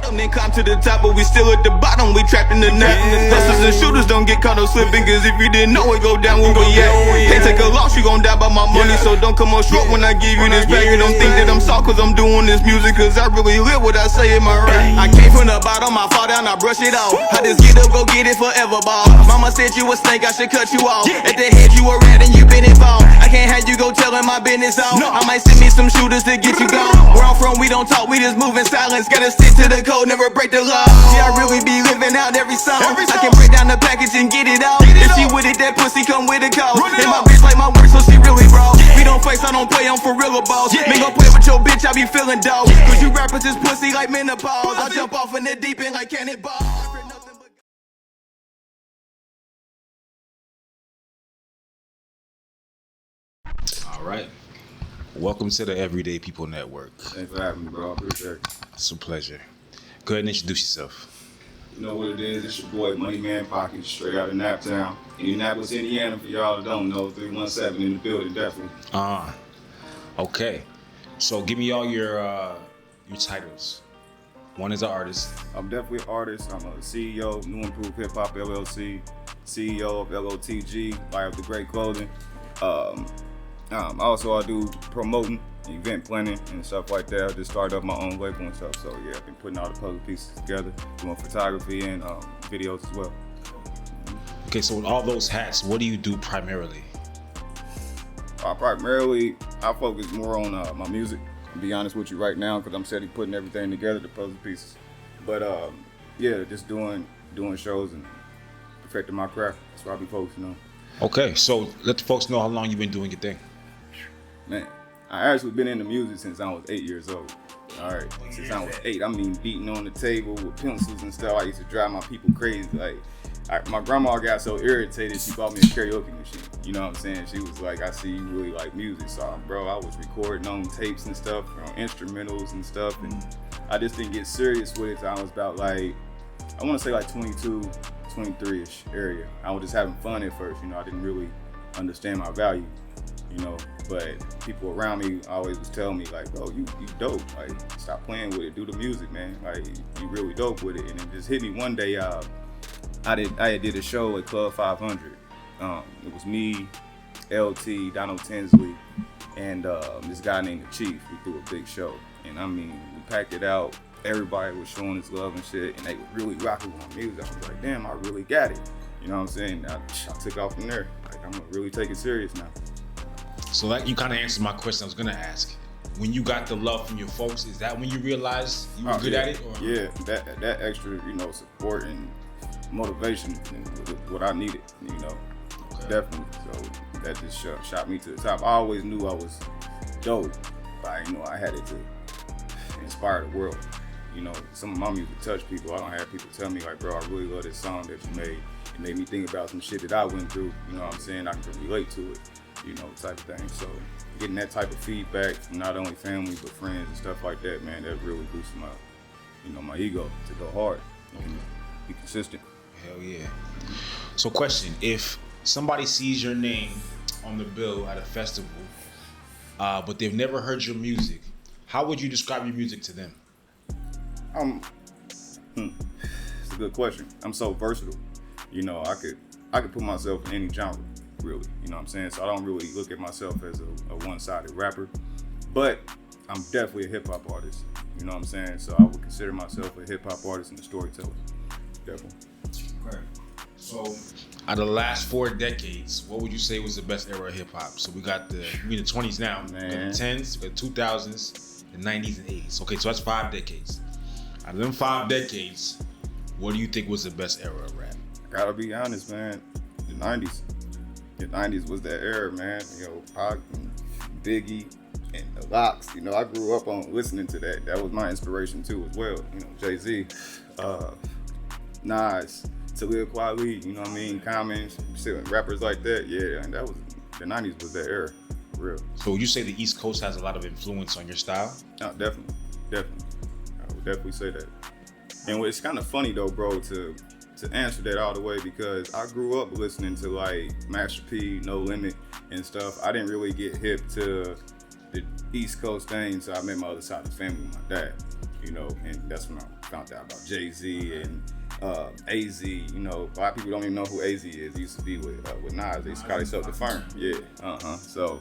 bottom, then climb to the top, but we still at the bottom, we trapped in the net. Busters and shooters don't get caught up slipping, cause if you didn't know it go down where we at. Can't take a loss, you gon' die by my money, so don't come on short when I give you this bag. You don't think that I'm soft cause I'm doing this music, cause I really live what I say in my rap. I came from the bottom, I fall down, I brush it off. I just get up, go get it forever, ball. Mama said you a snake, I should cut you off. At the head you a rat and you been involved. I can't have you go telling my business out. I might send me some shooters to get you gone. Where I'm from, we don't talk, we just move in silence. Gotta stick to the code, never break the law. Yeah, I really be living out every song. I can break down the package and get it out. If she with it, that pussy come with a code. And my bitch like my work, so she really raw. We don't face, I don't play, I'm for real balls. Me gon' play with your bitch, I be feeling dope. Cause you rappers is pussy like menopause. I jump off in the deep end like cannonball. All right. Welcome to the Everyday People Network. Thanks for having me, bro. I appreciate it. It's a pleasure. Go ahead and introduce yourself. You know what it is? It's your boy, MoneyMan Pocketz, straight out of Naptown, Indianapolis, Indiana. For y'all that don't know, 317 in the building, definitely. Okay. So give me all your titles. One is an artist. I'm definitely an artist. I'm a CEO of New Improved Hip Hop LLC, CEO of LOTG, Buy Up the Great Clothing. Also, I do promoting, event planning, and stuff like that. I just started up my own label and stuff. So yeah, I've been putting all the puzzle pieces together, doing photography and videos as well. Okay, so with all those hats, what do you do primarily? I focus more on my music, to be honest with you right now, because I'm steady putting everything together, the puzzle pieces. But yeah, just doing shows and perfecting my craft. That's what I be focusing on. Okay, so let the folks know how long you've been doing your thing. Man, I actually been into music since I was 8 years old. All right, since I was 8, I mean beating on the table with pencils and stuff. I used to drive my people crazy. Like, my grandma got so irritated, she bought me a karaoke machine. You know what I'm saying? She was like, I see you really like music. So, bro, I was recording on tapes and stuff, on instrumentals and stuff. And I just didn't get serious with it. So I was about like, I want to say like 22, 23-ish area. I was just having fun at first. You know, I didn't really understand my value, you know. But people around me always was telling me like, bro, you dope. Like, stop playing with it. Do the music, man. Like, you really dope with it. And it just hit me one day. I did a show at Club 500. It was me, LT, Donald Tinsley, and this guy named The Chief. We threw a big show. And I mean, we packed it out. Everybody was showing us love and shit, and they were really rocking with my music. I was like, damn, I really got it. You know what I'm saying? I took off from there. Like, I'm gonna really take it serious now. So that you kind of answered my question I was gonna ask. When you got the love from your folks, is that when you realized you were good at it? Or? Yeah, that extra, you know, support and motivation is what I needed, you know. Okay. Definitely. So that just shot me to the top. I always knew I was dope, but I had it to inspire the world. You know, some of my music touched people. I don't have people tell me like, bro, I really love this song that you made. It made me think about some shit that I went through. You know what I'm saying? I can relate to it, you know, type of thing. So getting that type of feedback from not only family but friends and stuff like that, man, that really boosts my, you know, my ego to go hard and be consistent. Hell yeah. So question, if somebody sees your name on the bill at a festival, but they've never heard your music, how would you describe your music to them? It's a good question. I'm so versatile. You know, I could put myself in any genre, really. You know what I'm saying? So I don't really look at myself as a one-sided rapper, but I'm definitely a hip-hop artist. You know what I'm saying? So I would consider myself a hip-hop artist and a storyteller. Definitely. Okay. So out of the last 4 decades, what would you say was the best era of hip-hop? So we in the 20s now, we got the 10s, we got the 2000s, the 90s and 80s. Okay, so that's 5 decades. Out of them 5 decades, what do you think was the best era of rap? I gotta be honest, man. The 90s. The 90s was that era, man. You know, Pac and Biggie and the Locks. You know, I grew up on listening to that. That was my inspiration too, as well. You know, Jay-Z, Nas, Talib Kweli. You know what I mean? Common, rappers like that. Yeah, and that was the 90s was that era, for real. So would you say the East Coast has a lot of influence on your style? No, definitely. I would definitely say that. And it's kind of funny though, bro, to answer that all the way, because I grew up listening to like Master P, No Limit and stuff. I didn't really get hip to the East Coast thing, so I met my other side of the family with my dad. you know, and that's when I found out about Jay-Z and AZ. You know, a lot of people don't even know who AZ is. He used to be with Nas. They used to call themselves the Firm. Yeah, So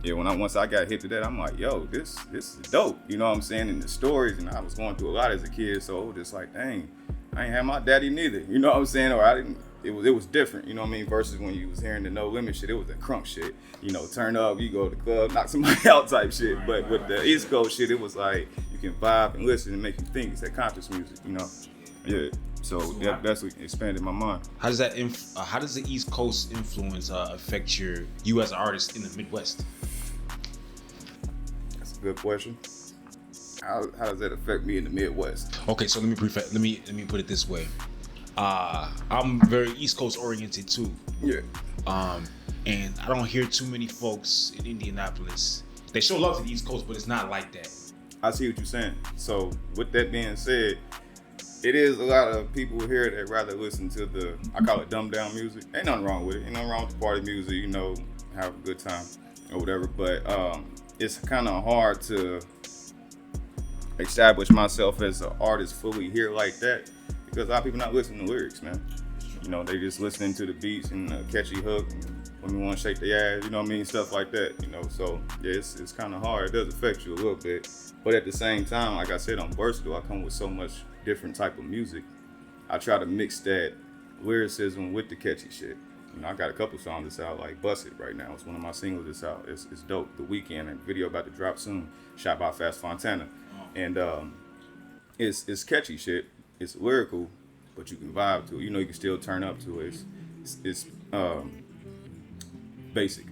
yeah, once I got hit to that, I'm like, yo, this is dope. You know what I'm saying? And the stories, and I was going through a lot as a kid, so it was just like, dang, I ain't had my daddy neither. You know what I'm saying? Or I didn't. It was different, you know what I mean? Versus when you was hearing the No Limit shit, it was the crunk shit. You know, turn up, you go to the club, knock somebody out type shit. But with the East Coast shit, it was like you can vibe and listen and make you think. It's that conscious music, you know? Yeah. So that's what expanded my mind. How does that how does the East Coast influence affect you as an artist in the Midwest? That's a good question. How does that affect me in the Midwest? Okay, so let me put it this way. I'm very East Coast oriented too. Yeah. And I don't hear too many folks in Indianapolis. They show love to the East Coast, but it's not like that. I see what you're saying. So with that being said, it is a lot of people here that rather listen to I call it dumbed down music. Ain't nothing wrong with it. Ain't nothing wrong with the party music, you know, have a good time or whatever. But it's kind of hard to establish myself as an artist fully here like that, because a lot of people not listening to lyrics, man. You know, they just listening to the beats and a catchy hook and when we want to shake their ass, you know what I mean, stuff like that, you know. So yeah, it's kind of hard. It does affect you a little bit, but at the same time, like I said, I'm versatile. I come with so much different type of music. I try to mix that lyricism with the catchy shit. You know, I got a couple songs that's out, like Bust It right now. It's one of my singles that's out. It's dope. The Weeknd, and video about to drop soon, shot by Fast Fontana. And it's catchy shit. It's lyrical, but you can vibe to it. You know, you can still turn up to it. It's basic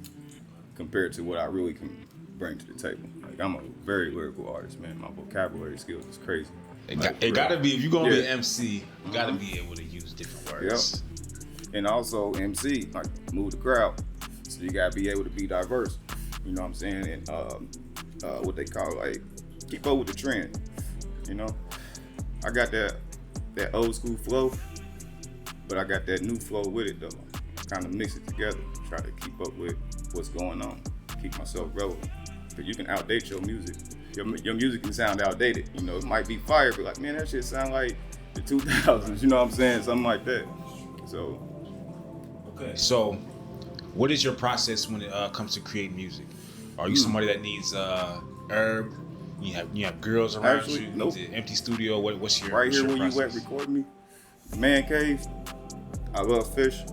compared to what I really can bring to the table. Like, I'm a very lyrical artist, man. My vocabulary skills is crazy. It gotta be, if you're gonna be an MC, you gotta be able to use different words. Yep. And also MC, like move the crowd. So you gotta be able to be diverse. You know what I'm saying? And what they call, like, keep up with the trend. You know? I got that old school flow, but I got that new flow with it though. Kind of mix it together, try to keep up with what's going on, keep myself relevant. But you can outdate your music. Your music can sound outdated. You know, it might be fire, but like, man, that shit sound like the 2000s. You know what I'm saying? Something like that. So. Okay. So, what is your process when it comes to creating music? Are you somebody that needs herb? You have girls around Actually, you? nope. Is it empty studio? What's your right here your where process? you at recording me? Man cave. I love fish.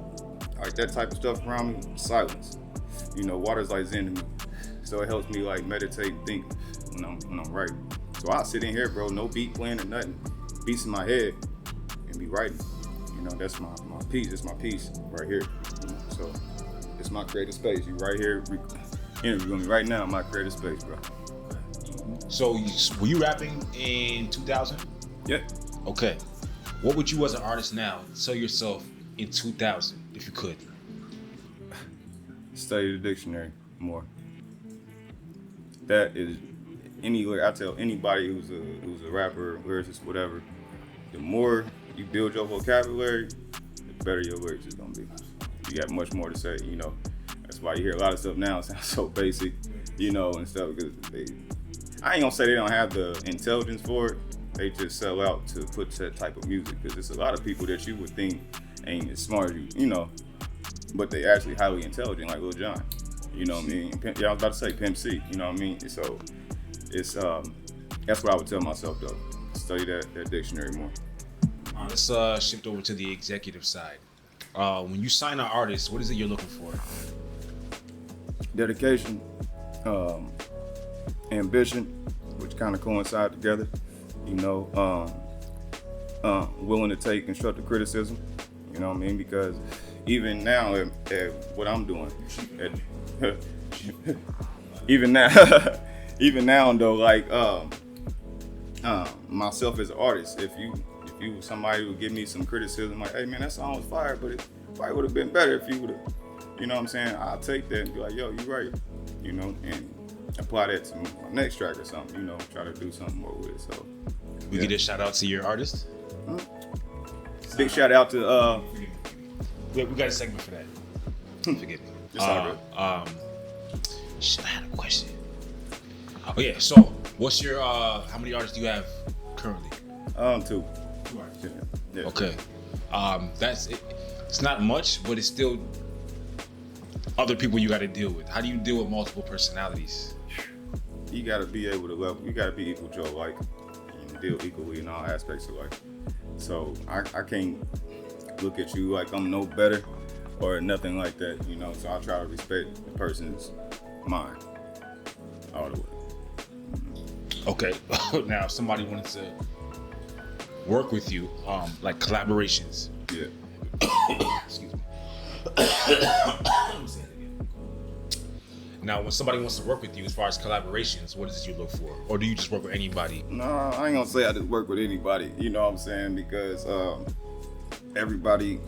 I like that type of stuff around me. Silence. You know, water's like zen to me. So it helps me like meditate and think when I'm writing. So I'll sit in here, bro, no beat playing or nothing. Beats in my head and be writing. You know, that's my piece. It's my piece right here. You know, so it's my creative space. You right here interviewing me right now, my creative space, bro. So were you rapping in 2000? Yeah. Okay. What would you as an artist now tell yourself in 2000 if you could? Study the dictionary more. That is anywhere. I tell anybody who's a rapper, lyricist, whatever. The more you build your vocabulary, the better your lyrics is gonna be. You got much more to say. You know, that's why you hear a lot of stuff now sound so basic. You know, and stuff because I ain't gonna say they don't have the intelligence for it. They just sell out to put that type of music because there's a lot of people that you would think ain't as smart as you know, but they actually highly intelligent, like Lil Jon. You know what I mean? Yeah, I was about to say Pimp C. You know what I mean? So it's that's what I would tell myself though. Study that dictionary more. Let's shift over to the executive side. When you sign an artist, what is it you're looking for? Dedication, ambition, which kind of coincide together. You know, willing to take constructive criticism. You know what I mean? Because even now, at what I'm doing, even now though, like myself as an artist, if you somebody would give me some criticism, like, hey man, that song was fire, but it probably would have been better if you would have, you know what I'm saying? I'll take that and be like, yo, you right, you know, and apply that to my next track or something, you know, try to do something more with it. So We get a shout out to your artist. Big shout out to we got a segment for that. Forgive me. It's all good. Shit, I had a question. Oh yeah, so what's your how many artists do you have currently Two. Yeah. Okay. That's it. It's not much, but it's still other people you got to deal with. How do you deal with multiple personalities? You gotta be able to level. You gotta be equal to life and deal equally in all aspects of life. So I can't look at you like I'm no better or nothing like that, you know. So I try to respect the person's mind all the way. Okay. Now, if somebody wanted to work with you, like collaborations. Yeah. Excuse me. Now, when somebody wants to work with you as far as collaborations, what is it you look for? Or do you just work with anybody? No, I ain't gonna say I just work with anybody, you know what I'm saying? Because everybody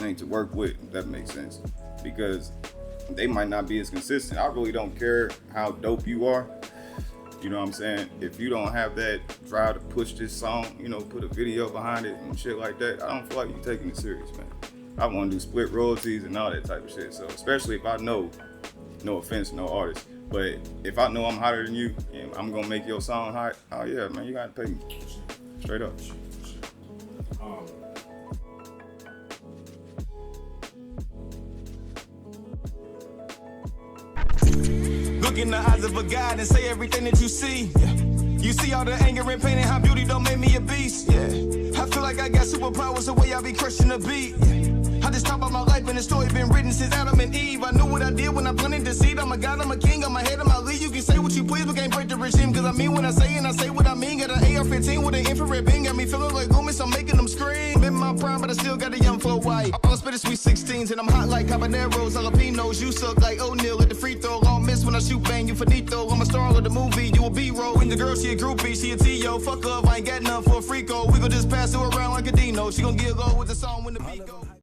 ain't to work with, if that makes sense. Because they might not be as consistent. I really don't care how dope you are. You know what I'm saying? If you don't have that drive to push this song, you know, put a video behind it and shit like that, I don't feel like you're taking it serious, man. I want to do split royalties and all that type of shit. So especially if I know, no offense, no artist, but if I know I'm hotter than you and I'm gonna make your song hot, oh yeah, man, you gotta pay me. Straight up. Look in the eyes of a God and say everything that you see. You see all the anger and pain and how beauty don't make me a beast. I feel like I got superpowers the way I be crushing the beat. I just talk about my life and the story been written since Adam and Eve. I knew what I did when I planted the seed. I'm a god, I'm a king, I'm a head, I'm a lead. You can say what you please, but can't break the regime. Cause I mean what I say and I say what I mean. Got an AR-15 with an infrared beam. Got me feeling like Loomis, I'm making them scream. In my prime, but I still got a young flow white. All I spit is sweet 16s and I'm hot like habaneros, jalapenos. You suck like O'Neal at the free throw. Long miss when I shoot bang, you finito. I'm a star of the movie, you a B-roll. When the girl, she a groupie, she a T.O. Fuck love, I ain't got none for a freako. We gon' just pass her around like a Dino. She gon' get low with the song when the beat go.